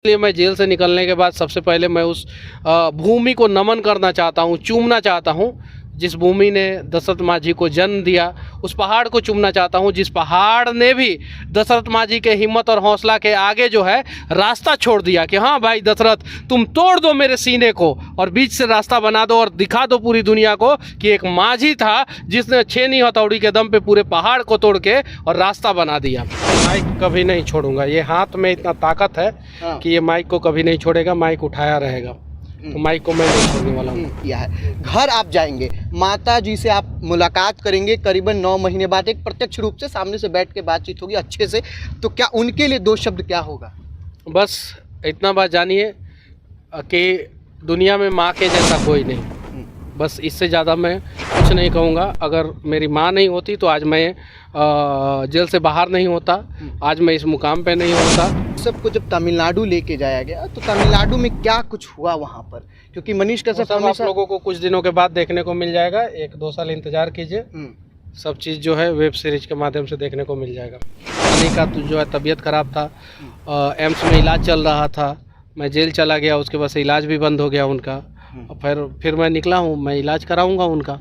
इसलिए मैं जेल से निकलने के बाद सबसे पहले मैं उस भूमि को नमन करना चाहता हूँ, चूमना चाहता हूँ जिस भूमि ने दशरथ मांझी को जन्म दिया। उस पहाड़ को चूमना चाहता हूँ जिस पहाड़ ने भी दशरथ मांझी के हिम्मत और हौसला के आगे जो है रास्ता छोड़ दिया कि हाँ भाई दशरथ, तुम तोड़ दो मेरे सीने को और बीच से रास्ता बना दो और दिखा दो पूरी दुनिया को कि एक मांझी था जिसने छेनी हथौड़ी के दम पे पूरे पहाड़ को तोड़ के और रास्ता बना दिया। माइक कभी नहीं छोड़ूंगा, ये हाथ में इतना ताकत है कि ये माइक को कभी नहीं छोड़ेगा, माइक उठाया रहेगा, तो माइक को मैं नहीं छोड़ने वाला हूँ। किया है। घर आप जाएंगे, माता जी से आप मुलाकात करेंगे करीबन 9 महीने बाद, एक प्रत्यक्ष रूप से सामने से बैठ के बातचीत होगी अच्छे से, तो क्या उनके लिए 2 शब्द क्या होगा? बस इतना बात जानिए कि दुनिया में माँ के जैसा कोई नहीं, बस इससे ज़्यादा मैं कुछ नहीं कहूँगा। अगर मेरी माँ नहीं होती तो आज मैं जेल से बाहर नहीं होता, आज मैं इस मुकाम पे नहीं होता। सबको जब तमिलनाडु लेके जाया गया तो तमिलनाडु में क्या कुछ हुआ वहाँ पर? क्योंकि मनीष कश्यप आप लोगों को कुछ दिनों के बाद देखने को मिल जाएगा, 1-2 साल इंतज़ार कीजिए, सब चीज़ जो है वेब सीरीज के माध्यम से देखने को मिल जाएगा। अनी का जो है तबीयत ख़राब था, एम्स में इलाज चल रहा था, मैं जेल चला गया, उसके बाद से इलाज भी बंद हो गया उनका, फिर मैं निकला हूँ, मैं इलाज कराऊंगा उनका।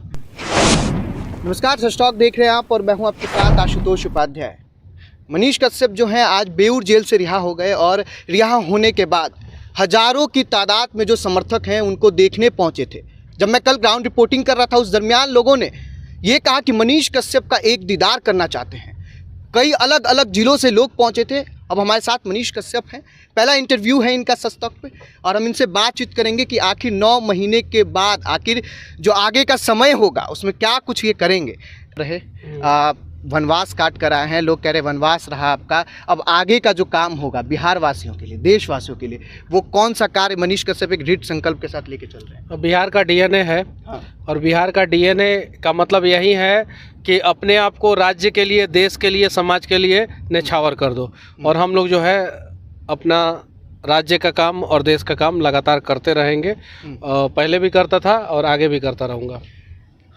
नमस्कार, सस्टॉक देख रहे हैं आप और मैं हूँ आपके साथ आशुतोष उपाध्याय। मनीष कश्यप जो हैं आज बेऊर जेल से रिहा हो गए और रिहा होने के बाद हजारों की तादाद में जो समर्थक हैं उनको देखने पहुंचे थे। जब मैं कल ग्राउंड रिपोर्टिंग कर रहा था उस दरमियान लोगों ने ये कहा कि मनीष कश्यप का एक दीदार करना चाहते हैं। कई अलग अलग जिलों से लोग पहुंचे थे। अब हमारे साथ मनीष कश्यप हैं, पहला इंटरव्यू है इनका सस्टॉक पे और हम इनसे बातचीत करेंगे कि आखिर 9 महीने के बाद आखिर जो आगे का समय होगा उसमें क्या कुछ ये करेंगे। रहे वनवास काट कर आए हैं, लोग कह रहे वनवास रहा आपका, अब आगे का जो काम होगा बिहार वासियों के लिए, देशवासियों के लिए, वो कौन सा कार्य मनीष कश्यप एक दृढ़ संकल्प के साथ लेके चल रहे हैं? बिहार का डीएनए है। और बिहार का डीएनए का मतलब यही है कि अपने आप को राज्य के लिए, देश के लिए, समाज के लिए न्यौछावर कर दो। और हम लोग जो है अपना राज्य का काम और देश का काम लगातार करते रहेंगे, पहले भी करता था और आगे भी करता रहूँगा।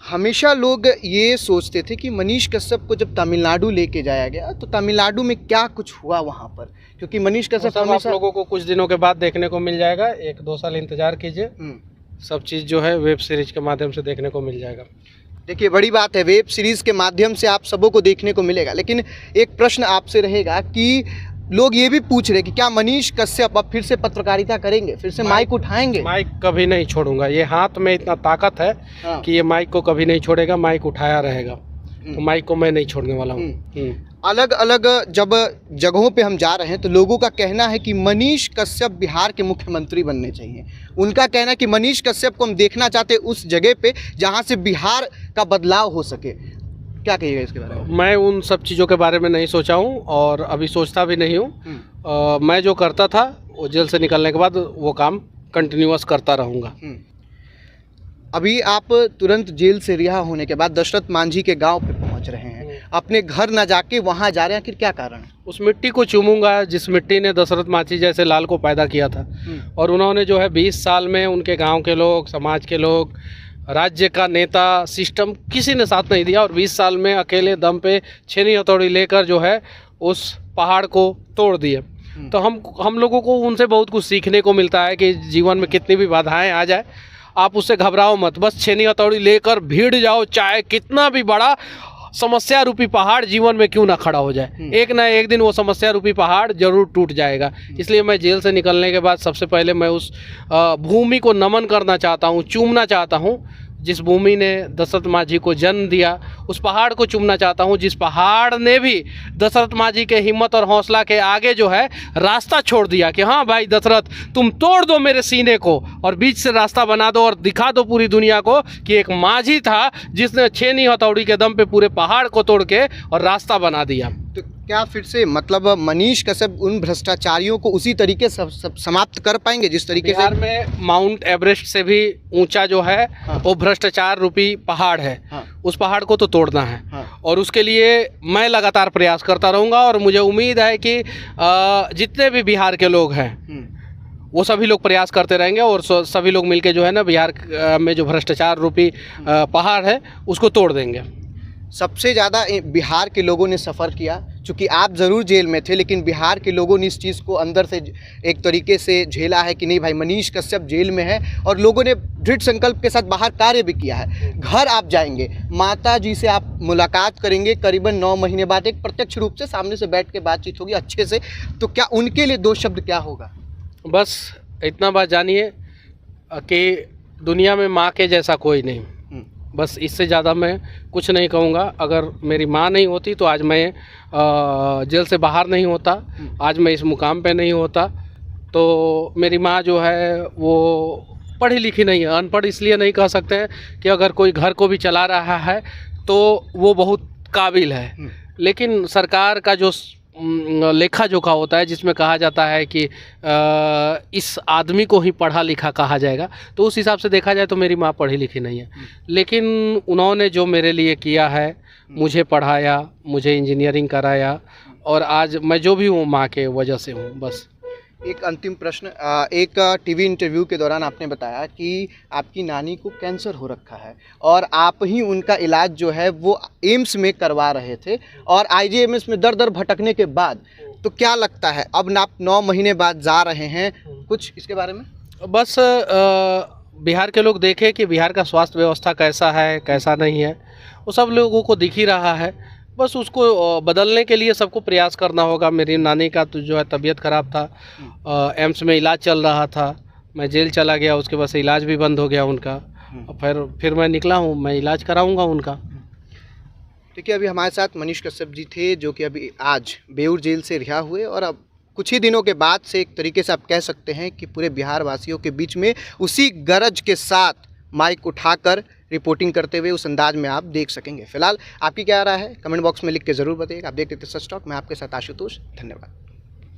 हमेशा लोग ये सोचते थे कि मनीष कश्यप को जब तमिलनाडु लेके जाया गया तो तमिलनाडु में क्या कुछ हुआ वहाँ पर, क्योंकि मनीष कश्यप आप लोगों को कुछ दिनों के बाद देखने को मिल जाएगा, 1-2 साल इंतजार कीजिए, सब चीज़ जो है वेब सीरीज के माध्यम से देखने को मिल जाएगा। देखिए बड़ी बात है, वेब सीरीज़ के माध्यम से आप सबों को देखने को मिलेगा, लेकिन एक प्रश्न आपसे रहेगा कि लोग ये भी पूछ रहे कि क्या मनीष कश्यप अब फिर से पत्रकारिता करेंगे, फिर से माइक उठाएंगे? माइक कभी नहीं छोड़ूंगा, ये हाथ में इतना ताकत है कि ये माइक को कभी नहीं छोड़ेगा, माइक उठाया रहेगा, तो माइक को मैं नहीं छोड़ने वाला हूँ। अलग अलग जब जगहों पे हम जा रहे हैं तो लोगों का कहना है कि मनीष कश्यप बिहार के मुख्यमंत्री बनने चाहिए। उनका कहना है कि मनीष कश्यप को हम देखना चाहते हैं उस जगह पे जहाँ से बिहार का बदलाव हो सके। क्या कहिएगा इसके बारे में? मैं उन सब चीज़ों के बारे में नहीं सोचा हूँ और अभी सोचता भी नहीं हूँ। मैं जो करता था वो जेल से निकलने के बाद वो काम कंटिन्यूअस करता रहूँगा। अभी आप तुरंत जेल से रिहा होने के बाद दशरथ मांझी के गांव पे पहुंच रहे हैं, अपने घर न जाके वहां जा रहे हैं, आखिर क्या कारण है? उस मिट्टी को चूमूंगा जिस मिट्टी ने दशरथ मांझी जैसे लाल को पैदा किया था। और उन्होंने जो है 20 साल में उनके गाँव के लोग, समाज के लोग, राज्य का नेता, सिस्टम किसी ने साथ नहीं दिया और 20 साल में अकेले दम पे छेनी हथौड़ी लेकर जो है उस पहाड़ को तोड़ दिए। तो हम लोगों को उनसे बहुत कुछ सीखने को मिलता है कि जीवन में कितनी भी बाधाएं आ जाए आप उससे घबराओ मत, बस छेनी हथौड़ी लेकर भीड़ जाओ, चाहे कितना भी बड़ा समस्या रूपी पहाड़ जीवन में क्यों ना खड़ा हो जाए, एक ना एक दिन वो समस्या रूपी पहाड़ जरूर टूट जाएगा। इसलिए मैं जेल से निकलने के बाद सबसे पहले मैं उस भूमि को नमन करना चाहता हूँ, चूमना चाहता हूँ जिस भूमि ने दशरथ मांझी को जन्म दिया। उस पहाड़ को चूमना चाहता हूँ जिस पहाड़ ने भी दशरथ मांझी के हिम्मत और हौसला के आगे जो है रास्ता छोड़ दिया कि हाँ भाई दशरथ, तुम तोड़ दो मेरे सीने को और बीच से रास्ता बना दो और दिखा दो पूरी दुनिया को कि एक मांझी था जिसने छेनी हथौड़ी के दम पे पूरे पहाड़ को तोड़ के और रास्ता बना दिया। तो क्या फिर से मतलब मनीष कश्यप उन भ्रष्टाचारियों को उसी तरीके से समाप्त कर पाएंगे जिस तरीके बिहार में माउंट एवरेस्ट से भी ऊंचा जो है वो भ्रष्टाचार रूपी पहाड़ है। उस पहाड़ को तो तोड़ना है और उसके लिए मैं लगातार प्रयास करता रहूँगा और मुझे उम्मीद है कि जितने भी बिहार के लोग हैं वो सभी लोग प्रयास करते रहेंगे और सभी लोग मिलके जो है ना बिहार में जो भ्रष्टाचार रूपी पहाड़ है उसको तोड़ देंगे। सबसे ज़्यादा बिहार के लोगों ने सफ़र किया चूँकि आप ज़रूर जेल में थे, लेकिन बिहार के लोगों ने इस चीज़ को अंदर से एक तरीके से झेला है कि नहीं भाई मनीष कश्यप जेल में है, और लोगों ने दृढ़ संकल्प के साथ बाहर कार्य भी किया है। घर आप जाएंगे, माता जी से आप मुलाकात करेंगे करीबन 9 महीने बाद, एक प्रत्यक्ष रूप से सामने से बैठ के बातचीत होगी अच्छे से, तो क्या उनके लिए 2 शब्द क्या होगा? बस इतना बात जानिए कि दुनिया में माँ के जैसा कोई नहीं, बस इससे ज़्यादा मैं कुछ नहीं कहूँगा। अगर मेरी माँ नहीं होती तो आज मैं जेल से बाहर नहीं होता, आज मैं इस मुकाम पे नहीं होता। तो मेरी माँ जो है वो पढ़ी लिखी नहीं है, अनपढ़ इसलिए नहीं कह सकते हैं कि अगर कोई घर को भी चला रहा है तो वो बहुत काबिल है, लेकिन सरकार का जो लेखा जोखा होता है जिसमें कहा जाता है कि इस आदमी को ही पढ़ा लिखा कहा जाएगा, तो उस हिसाब से देखा जाए तो मेरी माँ पढ़ी लिखी नहीं है, लेकिन उन्होंने जो मेरे लिए किया है, मुझे पढ़ाया, मुझे इंजीनियरिंग कराया, और आज मैं जो भी हूँ माँ के वजह से हूँ। बस एक अंतिम प्रश्न, एक टीवी इंटरव्यू के दौरान आपने बताया कि आपकी नानी को कैंसर हो रखा है और आप ही उनका इलाज जो है वो एम्स में करवा रहे थे, और आईजीएमएस में दर दर भटकने के बाद, तो क्या लगता है अब आप 9 महीने बाद जा रहे हैं, कुछ इसके बारे में? बस बिहार के लोग देखें कि बिहार का स्वास्थ्य व्यवस्था कैसा है कैसा नहीं है, वो सब लोगों को दिख ही रहा है। बस उसको बदलने के लिए सबको प्रयास करना होगा। मेरी नानी का तो जो है तबीयत ख़राब था, एम्स में इलाज चल रहा था, मैं जेल चला गया, उसके बाद से इलाज भी बंद हो गया उनका, और फिर मैं निकला हूँ, मैं इलाज कराऊंगा उनका। देखिए, अभी हमारे साथ मनीष कश्यप जी थे, जो कि अभी आज बेऊर जेल से रिहा हुए, और अब कुछ ही दिनों के बाद से एक तरीके से आप कह सकते हैं कि पूरे बिहार वासियों के बीच में उसी गरज के साथ माइक उठाकर रिपोर्टिंग करते हुए उस अंदाज में आप देख सकेंगे। फिलहाल आपकी क्या राय है, कमेंट बॉक्स में लिख के ज़रूर बताइएगा। आप देखते थे सच टॉक, मैं आपके साथ आशुतोष, धन्यवाद।